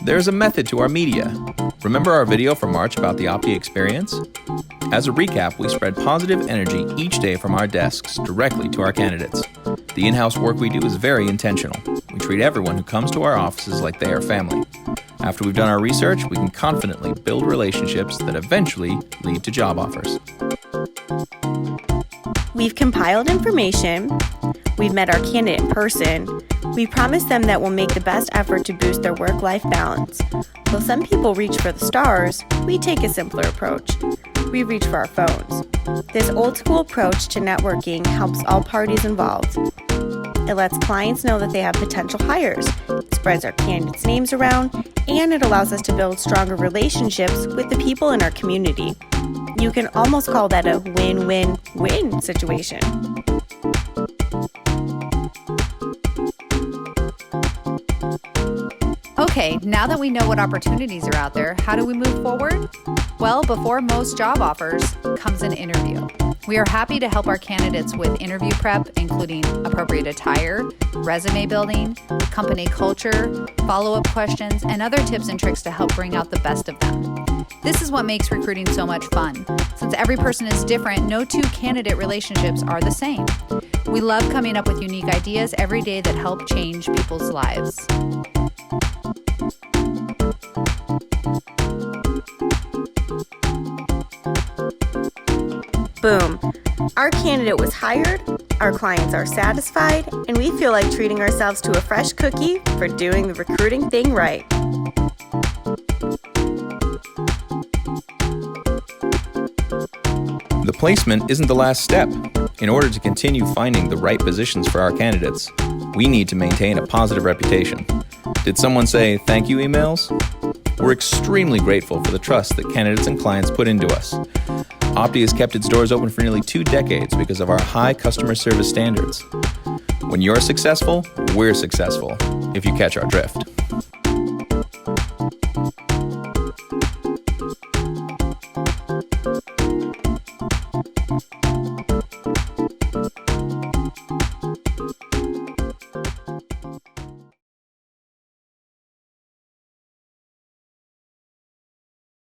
There's a method to our media. Remember our video from March about the Opti experience? As a recap, we spread positive energy each day from our desks directly to our candidates. The in-house work we do is very intentional. We treat everyone who comes to our offices like they are family. After we've done our research, we can confidently build relationships that eventually lead to job offers. We've compiled information, we've met our candidate in person, we promise them that we'll make the best effort to boost their work-life balance. Though some people reach for the stars, we take a simpler approach. We reach for our phones. This old-school approach to networking helps all parties involved. It lets clients know that they have potential hires, it spreads our candidates' names around, and it allows us to build stronger relationships with the people in our community. You can almost call that a win-win-win situation. Okay, now that we know what opportunities are out there, how do we move forward? Well, before most job offers comes an interview. We are happy to help our candidates with interview prep, including appropriate attire, resume building, company culture, follow-up questions, and other tips and tricks to help bring out the best of them. This is what makes recruiting so much fun. Since every person is different, no two candidate relationships are the same. We love coming up with unique ideas every day that help change people's lives. Boom. Our candidate was hired, our clients are satisfied, and we feel like treating ourselves to a fresh cookie for doing the recruiting thing right. The placement isn't the last step. In order to continue finding the right positions for our candidates, we need to maintain a positive reputation. Did someone say thank you emails? We're extremely grateful for the trust that candidates and clients put into us. Opti has kept its doors open for nearly 2 decades because of our high customer service standards. When you're successful, we're successful, if you catch our drift.